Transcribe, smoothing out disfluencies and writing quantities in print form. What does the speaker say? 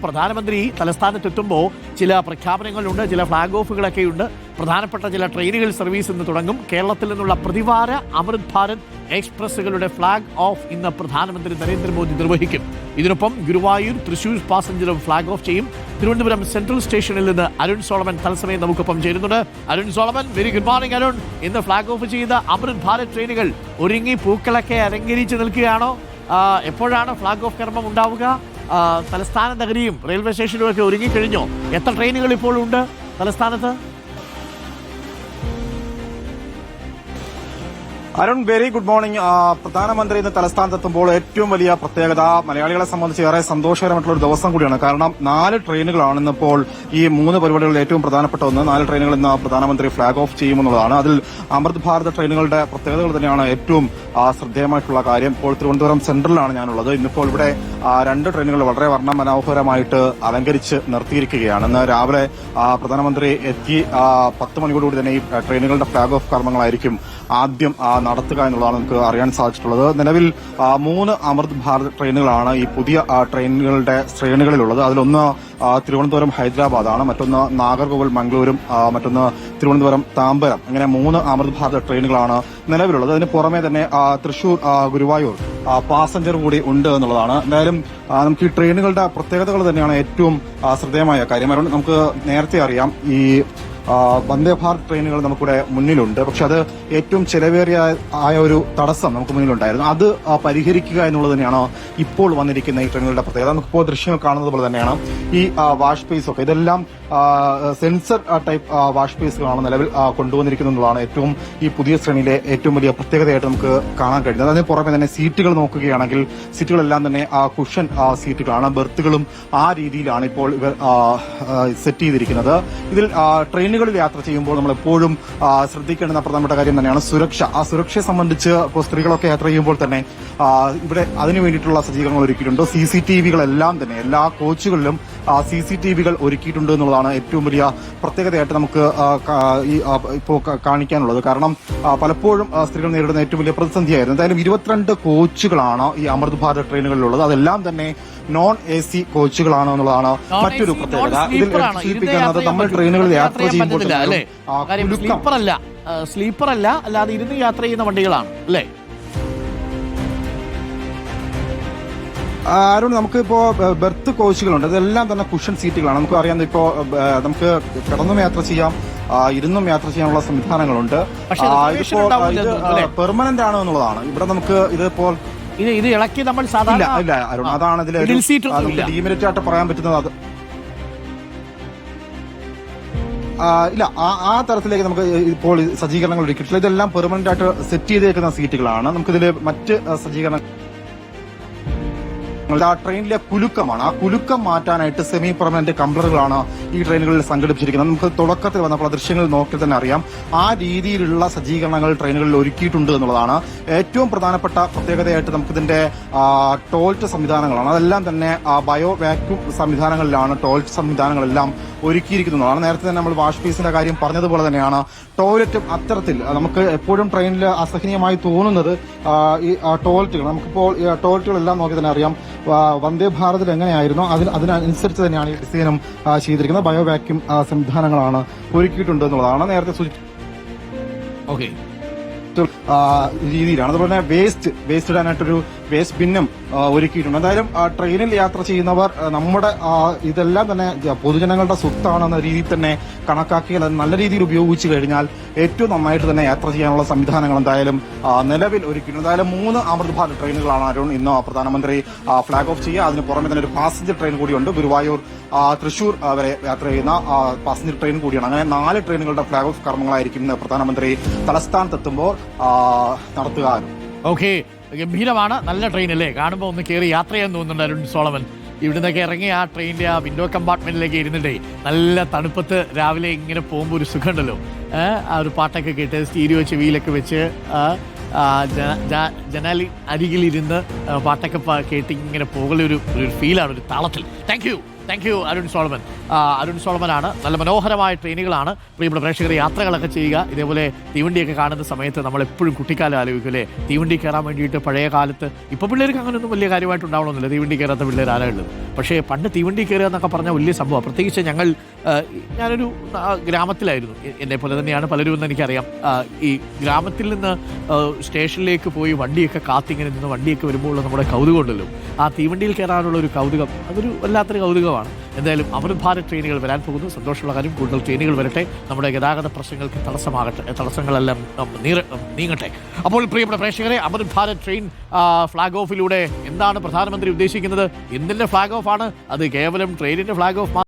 പ്രധാനമന്ത്രി തലസ്ഥാനത്തെത്തുമ്പോൾ ചില പ്രഖ്യാപനങ്ങളുണ്ട്, ചില ഫ്ലാഗ് ഓഫുകളൊക്കെയുണ്ട്. പ്രധാനപ്പെട്ട ചില ട്രെയിനുകൾ സർവീസ് ഇന്ന് തുടങ്ങും. കേരളത്തിൽ നിന്നുള്ള പ്രതിവാര അമൃത് ഭാരത് എക്സ്പ്രസ്സുകളുടെ ഫ്ലാഗ് ഓഫ് ഇന്ന് പ്രധാനമന്ത്രി നരേന്ദ്രമോദി നിർവഹിക്കും. ഇതിനൊപ്പം ഗുരുവായൂർ, തൃശൂർ പാസഞ്ചറും ഫ്ലാഗ് ഓഫ് ചെയ്യും. തിരുവനന്തപുരം സെൻട്രൽ സ്റ്റേഷനിൽ നിന്ന് അരുൺ സോളമൻ തത്സമയം നമുക്കൊപ്പം ചേരുന്നുണ്ട്. Arun Solomon, very good morning Arun. ഇന്ന് ഫ്ലാഗ് ഓഫ് ചെയ്ത അമൃത് ഭാരത് ട്രെയിനുകൾ ഒരുങ്ങി പൂക്കളൊക്കെ അലങ്കരിച്ച് നിൽക്കുകയാണോ? എപ്പോഴാണ് ഫ്ലാഗ് ഓഫ് കർമ്മം ഉണ്ടാവുക? തലസ്ഥാന നഗരിയും റെയിൽവേ സ്റ്റേഷനും ഒക്കെ ഒരുങ്ങിക്കഴിഞ്ഞോ? എത്ര ട്രെയിനുകൾ ഇപ്പോൾ ഉണ്ട് തലസ്ഥാനത്ത്? Arun, very good morning. പ്രധാനമന്ത്രി ഇന്ന് തലസ്ഥാനത്തെത്തുമ്പോൾ ഏറ്റവും വലിയ പ്രത്യേകത മലയാളികളെ സംബന്ധിച്ച് ഏറെ സന്തോഷകരമായിട്ടുള്ള ഒരു ദിവസം കൂടിയാണ്. കാരണം 4 ട്രെയിനുകളാണ് ഇന്നിപ്പോൾ ഈ 3 പരിപാടികളിൽ ഏറ്റവും പ്രധാനപ്പെട്ട ഒന്ന്. 4 ട്രെയിനുകൾ ഇന്ന് പ്രധാനമന്ത്രി ഫ്ളാഗ് ഓഫ് ചെയ്യുമെന്നുള്ളതാണ്. അതിൽ അമൃത് ഭാരത് ട്രെയിനുകളുടെ പ്രത്യേകതകൾ തന്നെയാണ് ഏറ്റവും ശ്രദ്ധേയമായിട്ടുള്ള കാര്യം. ഇപ്പോൾ തിരുവനന്തപുരം സെൻട്രലിലാണ് ഞാനുള്ളത്. ഇന്നിപ്പോൾ ഇവിടെ 2 ട്രെയിനുകൾ വളരെ വർണ്ണമനോഹരമായിട്ട് അലങ്കരിച്ച് നിർത്തിയിരിക്കുകയാണ്. ഇന്ന് രാവിലെ പ്രധാനമന്ത്രി എത്തി 10 മണിയോടുകൂടി തന്നെ ഈ ട്രെയിനുകളുടെ ഫ്ളാഗ് ഓഫ് കർമ്മങ്ങളായിരിക്കും ആദ്യം നടത്തുക എന്നുള്ളതാണ് നമുക്ക് അറിയാൻ സാധിച്ചിട്ടുള്ളത്. നിലവിൽ 3 അമൃത് ഭാരത് ട്രെയിനുകളാണ് ഈ പുതിയ ട്രെയിനുകളുടെ ശ്രേണികളിലുള്ളത്. അതിലൊന്ന് തിരുവനന്തപുരം ഹൈദരാബാദാണ്, മറ്റൊന്ന് നാഗർകോവിൽ മംഗളൂരും, മറ്റൊന്ന് തിരുവനന്തപുരം താമ്പരം. ഇങ്ങനെ 3 അമൃത് ഭാരത് ട്രെയിനുകളാണ് നിലവിലുള്ളത്. അതിന് പുറമെ തന്നെ തൃശൂർ, ഗുരുവായൂർ പാസഞ്ചർ കൂടി ഉണ്ട് എന്നുള്ളതാണ്. എന്തായാലും നമുക്ക് ഈ ട്രെയിനുകളുടെ പ്രത്യേകതകൾ തന്നെയാണ് ഏറ്റവും ശ്രദ്ധേയമായ കാര്യം. നമുക്ക് നേരത്തെ അറിയാം ഈ വന്ദേ ഭാരത് ട്രെയിനുകൾ നമുക്കിവിടെ മുന്നിലുണ്ട്. പക്ഷെ അത് ഏറ്റവും ചെലവേറിയ ഒരു തടസ്സം നമുക്ക് മുന്നിലുണ്ടായിരുന്നു. അത് പരിഹരിക്കുക എന്നുള്ളത് തന്നെയാണ് ഇപ്പോൾ വന്നിരിക്കുന്ന ഈ ട്രെയിനുകളുടെ പ്രത്യേകത. നമുക്കിപ്പോൾ ദൃശ്യങ്ങൾ കാണുന്നത് പോലെ തന്നെയാണ് ഈ വാഷ് സ്പേസ് ഒക്കെ, ഇതെല്ലാം സെൻസർ ടൈപ്പ് വാഷ് സ്പേസുകളാണ് നിലവിൽ കൊണ്ടുവന്നിരിക്കുന്നതാണ് ഏറ്റവും ഈ പുതിയ ശ്രേണിയിലെ ഏറ്റവും വലിയ പ്രത്യേകതയായിട്ട് നമുക്ക് കാണാൻ കഴിയുന്നത്. അതിന് പുറമെ തന്നെ സീറ്റുകൾ നോക്കുകയാണെങ്കിൽ സീറ്റുകളെല്ലാം തന്നെ കുഷൻ സീറ്റുകളാണ്. ബെർത്തുകളും ആ രീതിയിലാണ് ഇപ്പോൾ ഇവർ സെറ്റ് ചെയ്തിരിക്കുന്നത്. ഇതിൽ ട്രെയിനുകളിൽ യാത്ര ചെയ്യുമ്പോൾ നമ്മൾ എപ്പോഴും ശ്രദ്ധിക്കേണ്ടുന്ന പ്രധാനപ്പെട്ട കാര്യം തന്നെയാണ് സുരക്ഷ. ആ സുരക്ഷയെ സംബന്ധിച്ച് ഇപ്പോൾ സ്ത്രീകളൊക്കെ യാത്ര ചെയ്യുമ്പോൾ തന്നെ ഇവിടെ അതിനു വേണ്ടിയിട്ടുള്ള സജ്ജീകരണങ്ങൾ ഒരുക്കിയിട്ടുണ്ട്. CCTVകളെല്ലാം തന്നെ എല്ലാ കോച്ചുകളിലും CCTVകൾ ഒരുക്കിയിട്ടുണ്ട് എന്നുള്ളതാണ് ഏറ്റവും വലിയ പ്രത്യേകതയായിട്ട് നമുക്ക് ഇപ്പോൾ കാണിക്കാനുള്ളത്. കാരണം പലപ്പോഴും സ്ത്രീകൾ നേരിടുന്ന ഏറ്റവും വലിയ പ്രതിസന്ധിയായിരുന്നു. എന്തായാലും 22 കോച്ചുകളാണ് ഈ അമൃത് ഭാരത് ട്രെയിനുകളിലുള്ളത്. അതെല്ലാം തന്നെ നോൺ AC കോച്ചുകളാണ് എന്നുള്ളതാണ് മറ്റൊരു പ്രത്യേകത. ഇതിൽ സൂചിപ്പിക്കുന്നത് നമ്മൾ ട്രെയിനുകളിൽ യാത്ര ചെയ്യുമ്പോൾ സ്ലീപ്പർ അല്ല, അല്ലാതെ ഇരുന്ന് യാത്ര ചെയ്യുന്ന വണ്ടികളാണ് അല്ലേ? അരുൺ, നമുക്കിപ്പോ ബെർത്ത് കോച്ചുകളുണ്ട്. ഇതെല്ലാം തന്നെ കുഷൻ സീറ്റുകളാണ്. നമുക്ക് അറിയാം, ഇപ്പോ നമുക്ക് കിടന്നും യാത്ര ചെയ്യാം, ഇരുന്നും യാത്ര ചെയ്യാനുള്ള സംവിധാനങ്ങളുണ്ട്. ഇത് പെർമനന്റ് ആണ് എന്നുള്ളതാണ്. ഇവിടെ നമുക്ക് ഇതിപ്പോൾ ഇത് ഇളക്കി നമ്മൾ സാധാരണ ഇല്ല അരുൺ, അതാണ് ഇതിൽ ഡീമെറിറ്റ് ആയിട്ട് പറയാൻ പറ്റുന്നത്. ഇല്ല, ആ തരത്തിലേക്ക് നമുക്ക് ഇപ്പോൾ സജ്ജീകരണങ്ങൾ ഒരുക്കിയിട്ടില്ല. ഇതെല്ലാം പെർമനന്റ് ആയിട്ട് സെറ്റ് ചെയ്തേക്കുന്ന സീറ്റുകളാണ്. നമുക്കിതിൽ മറ്റ് സജ്ജീകരണം ട്രെയിനിലെ കുലുക്കമാണ്. ആ കുലുക്കം മാറ്റാനായിട്ട് സെമി പെർമനന്റ് കംപ്ലറുകളാണ് ഈ ട്രെയിനുകളിൽ സംഘടിപ്പിച്ചിരിക്കുന്നത്. നമുക്ക് തുടക്കത്തിൽ വന്നപ്പോൾ ദൃശ്യങ്ങൾ നോക്കി തന്നെ അറിയാം ആ രീതിയിലുള്ള സജ്ജീകരണങ്ങൾ ട്രെയിനുകളിൽ ഒരുക്കിയിട്ടുണ്ട് എന്നുള്ളതാണ് ഏറ്റവും പ്രധാനപ്പെട്ട പ്രത്യേകതയായിട്ട്. നമുക്കിതിന്റെ ടോയ്ലറ്റ് സംവിധാനങ്ങളാണ്, അതെല്ലാം തന്നെ ബയോ വാക്യൂം സംവിധാനങ്ങളിലാണ് ടോയ്ലറ്റ് സംവിധാനങ്ങളെല്ലാം ഒരുക്കിയിരിക്കുന്നതാണ്. നേരത്തെ തന്നെ നമ്മൾ വാഷ് ബേസിന്റെ കാര്യം പറഞ്ഞതുപോലെ തന്നെയാണ് ടോയ്ലറ്റും അത്തരത്തിൽ. നമുക്ക് എപ്പോഴും ട്രെയിനിൽ അസഹനീയമായി തോന്നുന്നത് ഈ ടോയ്ലറ്റുകൾ. നമുക്കിപ്പോൾ ടോയ്ലറ്റുകളെല്ലാം നോക്കി തന്നെ അറിയാം വന്ദേ ഭാരതിൽ എങ്ങനെയായിരുന്നു അതിനനുസരിച്ച് തന്നെയാണ് ഈ ഡിസൈനും ചെയ്തിരിക്കുന്നത്. ബയോ വാക്യൂം സംവിധാനങ്ങളാണ് ഒരുക്കിയിട്ടുണ്ട് എന്നുള്ളതാണ് നേരത്തെ രീതിയിലാണ്. അതുപോലെ തന്നെ വേസ്റ്റ് ഇടാനായിട്ടൊരു വേസ്റ്റ് ബിന്നും ഒരുക്കിയിട്ടുണ്ട്. എന്തായാലും ട്രെയിനിൽ യാത്ര ചെയ്യുന്നവർ നമ്മുടെ ഇതെല്ലാം തന്നെ പൊതുജനങ്ങളുടെ സ്വത്താണെന്ന രീതിയിൽ തന്നെ കണക്കാക്കിയാൽ അത് നല്ല രീതിയിൽ ഉപയോഗിച്ചു കഴിഞ്ഞാൽ ഏറ്റവും നന്നായിട്ട് തന്നെ യാത്ര ചെയ്യാനുള്ള സംവിധാനങ്ങൾ എന്തായാലും നിലവിൽ ഒരുക്കിയിട്ടുണ്ട്. എന്തായാലും 3 അമൃത് ഭാരത് ട്രെയിനുകളാണ് അരുൺ ഇന്ന് പ്രധാനമന്ത്രി ഫ്ളാഗ് ഓഫ് ചെയ്യുക. അതിന് പുറമെ തന്നെ ഒരു പാസഞ്ചർ ട്രെയിൻ കൂടിയുണ്ട്. ഗുരുവായൂർ, തൃശൂർ വരെ യാത്ര ചെയ്യുന്ന പാസഞ്ചർ ട്രെയിൻ കൂടിയാണ്. അങ്ങനെ 4 ട്രെയിനുകളുടെ ഫ്ളാഗ് ഓഫ് കർമ്മങ്ങളായിരിക്കും ഇന്ന് പ്രധാനമന്ത്രി തലസ്ഥാനത്തെത്തുമ്പോൾ നടത്തുക. ഓക്കെ, ഗംഭീരമാണ്. നല്ല ട്രെയിൻ അല്ലേ? കാണുമ്പോൾ ഒന്ന് കയറി യാത്ര ചെയ്യാൻ തോന്നുന്നുണ്ട് അരുൺ സോളമൻ. ഇവിടുന്നൊക്കെ ഇറങ്ങി ആ ട്രെയിനിന്റെ ആ വിൻഡോ കമ്പാർട്ട്മെന്റിലേക്ക് ഇരുന്നിട്ടേ നല്ല തണുപ്പത്ത് രാവിലെ ഇങ്ങനെ പോകുമ്പോൾ ഒരു സുഖമുണ്ടല്ലോ. ആ ഒരു പാട്ടൊക്കെ കേട്ട് സ്റ്റീരിയോ ചെവിയിലൊക്കെ വെച്ച് ജനാലി അരികിലിരുന്ന് പാട്ടൊക്കെ കേട്ട് ഇങ്ങനെ പോകലൊരു ഫീലാണ്, ഒരു താളത്തിൽ. Thank you. Thank you Arun Solomon. Arun സോളമനാണ്. നല്ല മനോഹരമായ ട്രെയിനുകളാണ്. പ്രിയപ്പെട്ട പ്രേക്ഷകർ, യാത്രകളൊക്കെ ചെയ്യുക. ഇതേപോലെ തീവണ്ടിയൊക്കെ കാണുന്ന സമയത്ത് നമ്മൾ എപ്പോഴും കുട്ടിക്കാലം ആലോചിക്കും അല്ലേ, തീവണ്ടി കയറാൻ വേണ്ടിയിട്ട്. പഴയ കാലത്ത് ഇപ്പോൾ പിള്ളേർക്ക് അങ്ങനെയൊന്നും വലിയ കാര്യമായിട്ട് ഉണ്ടാവണമെന്നില്ല, തീവണ്ടി കയറാത്ത പിള്ളേർ ആരാ ഉള്ളത്. പക്ഷേ പണ്ട് തീവണ്ടി കയറുക എന്നൊക്കെ പറഞ്ഞാൽ വലിയ സംഭവം. പ്രത്യേകിച്ച് ഞാനൊരു ഗ്രാമത്തിലായിരുന്നു, എന്നെ പോലെ തന്നെയാണ് പലരും എന്ന് എനിക്കറിയാം. ഈ ഗ്രാമത്തിൽ നിന്ന് സ്റ്റേഷനിലേക്ക് പോയി വണ്ടിയൊക്കെ കാത്തിങ്ങനെ നിന്ന് വണ്ടിയൊക്കെ വരുമ്പോൾ നമ്മുടെ കൗതുകം ഉണ്ടല്ലോ, ആ തീവണ്ടിയിൽ കയറാനുള്ള ഒരു കൗതുകം, അതൊരു വല്ലാത്തൊരു കൗതുകമാണ്. എന്തായാലും അമൃത് ഭാരത് ട്രെയിനുകൾ വരാൻ പോകുന്നു. സന്തോഷമുള്ള കാര്യം, കൂടുതൽ ട്രെയിനുകൾ വരട്ടെ, നമ്മുടെ ഗതാഗത പ്രശ്നങ്ങൾക്ക് തടസ്സങ്ങളെല്ലാം നീങ്ങട്ടെ. അപ്പോൾ പ്രിയപ്പെട്ട പ്രേക്ഷകരെ, അമൃത് ഭാരത് ട്രെയിൻ ഫ്ലാഗ് ഓഫിലൂടെ എന്താണ് പ്രധാനമന്ത്രി ഉദ്ദേശിക്കുന്നത്? എന്തിൻ്റെ ഫ്ലാഗ് ഓഫ് ആണ് അത്? കേവലം ട്രെയിനിൻ്റെ ഫ്ലാഗ് ഓഫ്